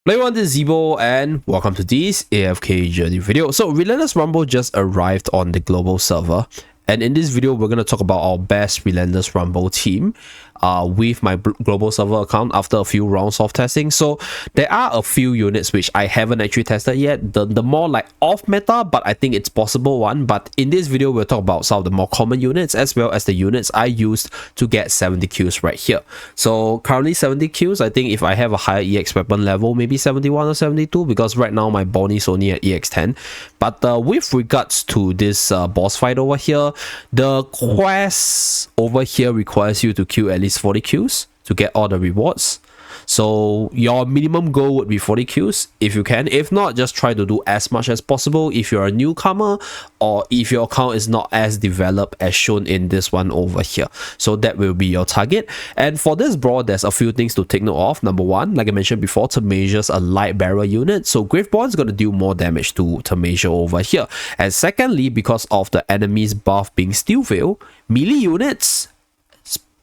Hello everyone, this is Zeeebo and welcome to this AFK journey video. So Relentless Rumble just arrived on the global server, and in this video we're going to talk about our best Relentless Rumble team with my global server account after a few rounds of testing. So there are a few units which I haven't actually tested yet, the more like off meta, but I think it's possible one. But in this video we'll talk about some of the more common units as well as the units I used to get 70 kills right here. So currently 70 kills. I think if I have a higher EX weapon level, maybe 71 or 72, because right now my Bonnie is only at EX 10. But with regards to this boss fight over here, the quest over here requires you to kill at least 40 kills to get all the rewards. So your minimum goal would be 40 kills if you can. If not, just try to do as much as possible if you're a newcomer or if your account is not as developed as shown in this one over here. So that will be your target. And for this brawl, there's a few things to take note of. Number one, like I mentioned before, Temesia's a light barrel unit, so Graveborn is going to do more damage to Temesia over here. And secondly, because of the enemy's buff being Steel Veil, melee units,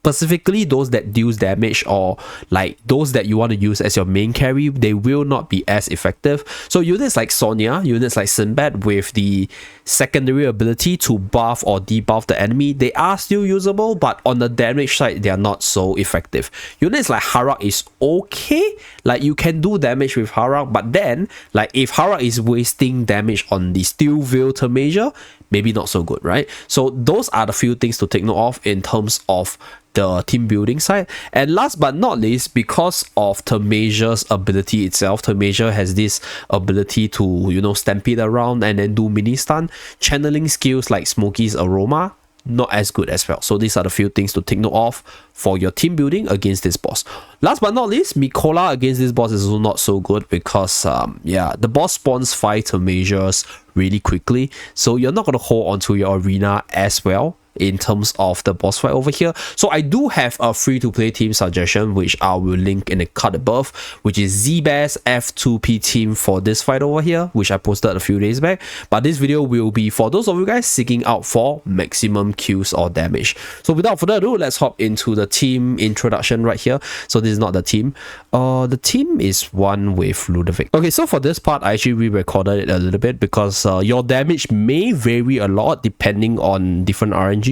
specifically those that deals damage or like those that you want to use as your main carry, they will not be as effective. So units like Sonya, units like Sinbad with the secondary ability to buff or debuff the enemy, they are still usable, but on the damage side they are not so effective. Units like Harak is okay, like you can do damage with Harak, but then like if Harak is wasting damage on the Steel Veil Temesia, maybe not so good, right? So those are the few things to take note of in terms of the team building side. And last but not least, because of Temesia's ability itself, Temesia has this ability to, you know, stampede around and then do mini stun. Channeling skills like Smokey's Aroma, not as good as well. So these are the few things to take note of for your team building against this boss. Last but not least, Mikola against this boss is also not so good because yeah, the boss spawns 5 Temesias really quickly, so you're not going to hold onto your arena as well in terms of the boss fight over here. So I do have a free-to-play team suggestion which I will link in the card above, which is Zeeebo's F2P team for this fight over here, which I posted a few days back. But this video will be for those of you guys seeking out for maximum kills or damage. So without further ado, let's hop into the team introduction right here. So this is not the team. The team is one with Ludovic. Okay, so for this part I actually re-recorded it a little bit because your damage may vary a lot depending on different RNGs.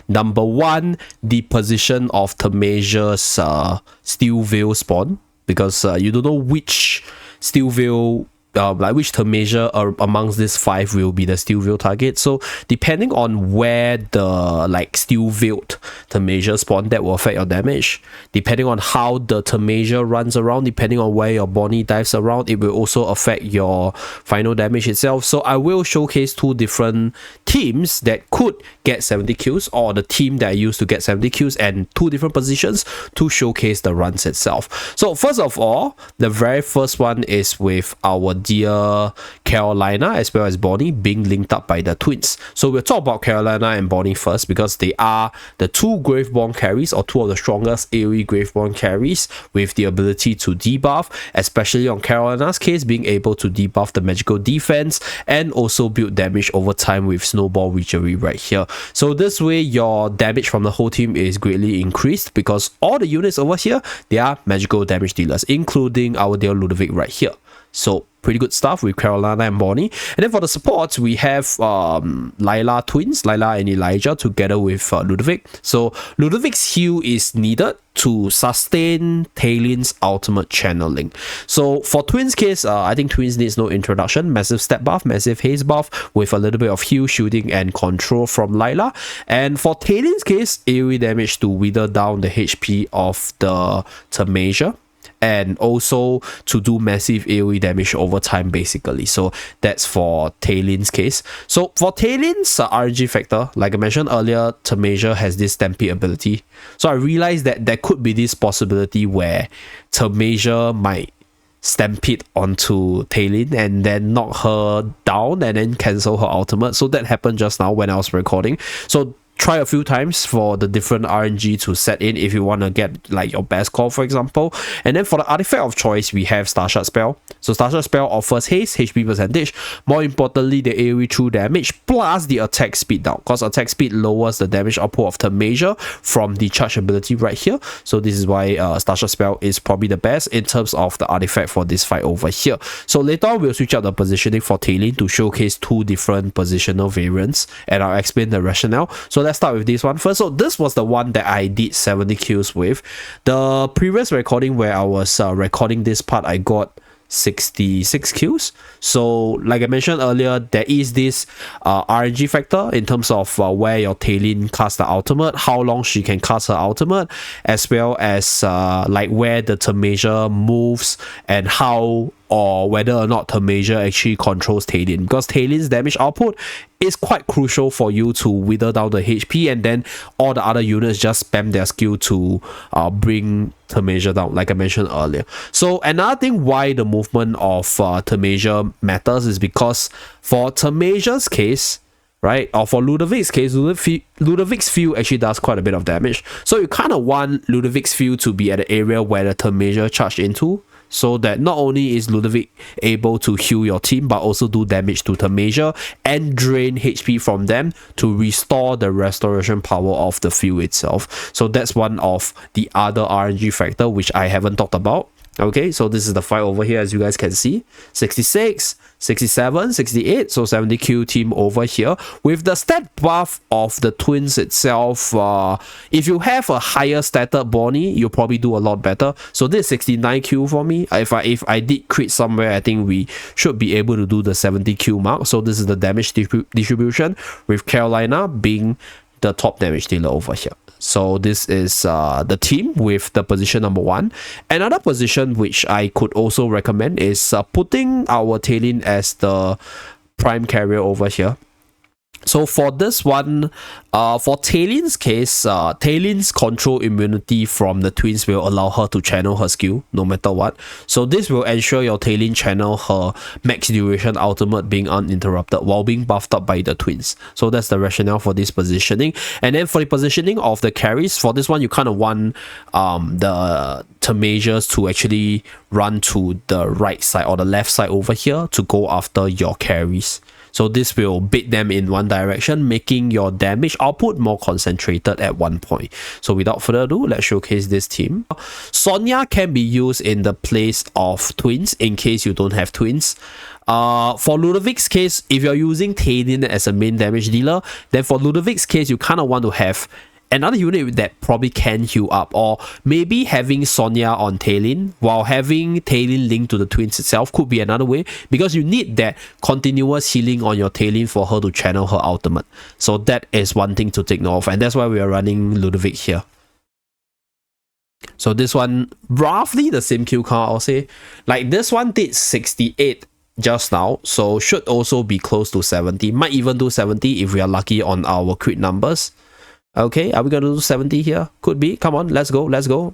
Number one, the position of Temesia's Steel Veil spawn, because you don't know which Steel Veil, like which Temesia amongst these 5 will be the Steel Veil target. So depending on where the like Steel Veiled Temesia spawn, that will affect your damage. Depending on how the Temesia runs around, depending on where your Bonnie dives around, it will also affect your final damage itself. So I will showcase 2 different teams that could get 70 kills, or the team that I used to get 70 kills, and 2 different positions to showcase the runs itself. So first of all, the very first one is with our dear Carolina as well as Bonnie being linked up by the twins. So we'll talk about Carolina and Bonnie first because they are the 2 Graveborn carries, or 2 of the strongest AoE Graveborn carries with the ability to debuff, especially on Carolina's case, being able to debuff the magical defense and also build damage over time with Snowball Witchery right here. So this way your damage from the whole team is greatly increased because all the units over here, they are magical damage dealers, including our dear Ludovic right here. So pretty good stuff with Carolina and Bonnie. And then for the supports, we have Lila twins, Lila and Elijah, together with Ludovic. So Ludovic's heal is needed to sustain Talin's ultimate channeling. So for twins case, I think twins needs no introduction. Massive step buff, massive haste buff with a little bit of heal, shooting and control from Lila. And for Talin's case, AoE damage to wither down the HP of the Temesia, and also to do massive AoE damage over time basically. So that's for Talin's case. So for Talin's RNG factor, like I mentioned earlier, Temesia has this stampede ability. So I realized that there could be this possibility where Temesia might stampede onto Talin and then knock her down and then cancel her ultimate. So that happened just now when I was recording. So try a few times for the different RNG to set in if you want to get like your best call, for example. And then for the artifact of choice, we have Starshot Spell. So Starshot Spell offers haste, HP percentage, more importantly the AoE true damage plus the attack speed down, because attack speed lowers the damage output of Temesia from the charge ability right here. So this is why Starshot Spell is probably the best in terms of the artifact for this fight over here. So later on we'll switch out the positioning for Talon to showcase two different positional variants, and I'll explain the rationale. So let's start with this one first. So this was the one that I did 70 kills with. The previous recording where I was recording this part, I got 66 kills. So like I mentioned earlier, there is this RNG factor in terms of where your Talon casts the ultimate, how long she can cast her ultimate, as well as like where the Temesia moves and how or whether or not Temesia actually controls Talon, because Talon's damage output is quite crucial for you to wither down the HP, and then all the other units just spam their skill to bring Temesia down, like I mentioned earlier. So another thing why the movement of Temesia matters is because for Temesia's case, right, or for Ludovic's case, Ludovic's field actually does quite a bit of damage. So you kind of want Ludovic's field to be at the area where the Temesia charged into, so that not only is Ludovic able to heal your team, but also do damage to Temesia and drain HP from them to restore the restoration power of the field itself. So that's one of the other RNG factor which I haven't talked about. Okay, so this is the fight over here, as you guys can see. 66, 67, 68, so 70 kill team over here. With the stat buff of the twins itself, if you have a higher stated Bonnie, you'll probably do a lot better. So this is 69 kill for me. If I did crit somewhere, I think we should be able to do the 70 kill mark. So this is the damage distribution, with Carolina being the top damage dealer over here. So this is the team with the position number 1. Another position which I could also recommend is putting our Talon as the prime carrier over here. So for this one, for Talon's case, Talon's control immunity from the twins will allow her to channel her skill no matter what. So this will ensure your Talon channel her max duration ultimate being uninterrupted while being buffed up by the twins. So that's the rationale for this positioning. And then for the positioning of the carries, for this one you kind of want the Temesias to actually run to the right side or the left side over here to go after your carries. So this will bait them in one direction, making your damage output more concentrated at one point. So without further ado, let's showcase this team. Sonya can be used in the place of twins in case you don't have twins. For Ludovic's case, if you're using Talon as a main damage dealer, then for Ludovic's case, you kind of want to have another unit that probably can heal up, or maybe having Sonya on Talon while having Talon linked to the twins itself could be another way, because you need that continuous healing on your Talon for her to channel her ultimate. So that is one thing to take note of, and that's why we are running Ludovic here. So this one, roughly the same kill count, I'll say. Like this one did 68 just now, so should also be close to 70. Might even do 70 if we are lucky on our crit numbers. Okay, are we going to do 70 here? Could be. Come on, let's go, let's go.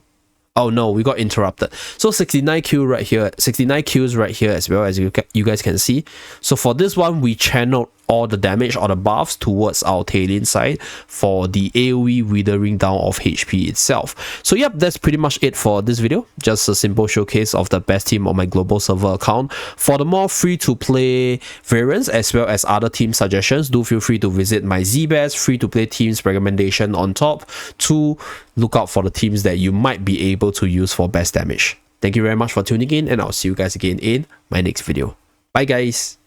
Oh no, we got interrupted. So 69 kill right here, 69 kills right here as well, as you guys can see. So for this one, we channeled all the damage or the buffs towards our Talon side for the AoE withering down of HP itself. So yep, that's pretty much it for this video. Just a simple showcase of the best team on my global server account. For the more free-to-play variants as well as other team suggestions, do feel free to visit my Zeebest free-to-play teams recommendation on top to look out for the teams that you might be able to use for best damage. Thank you very much for tuning in, and I'll see you guys again in my next video. Bye guys!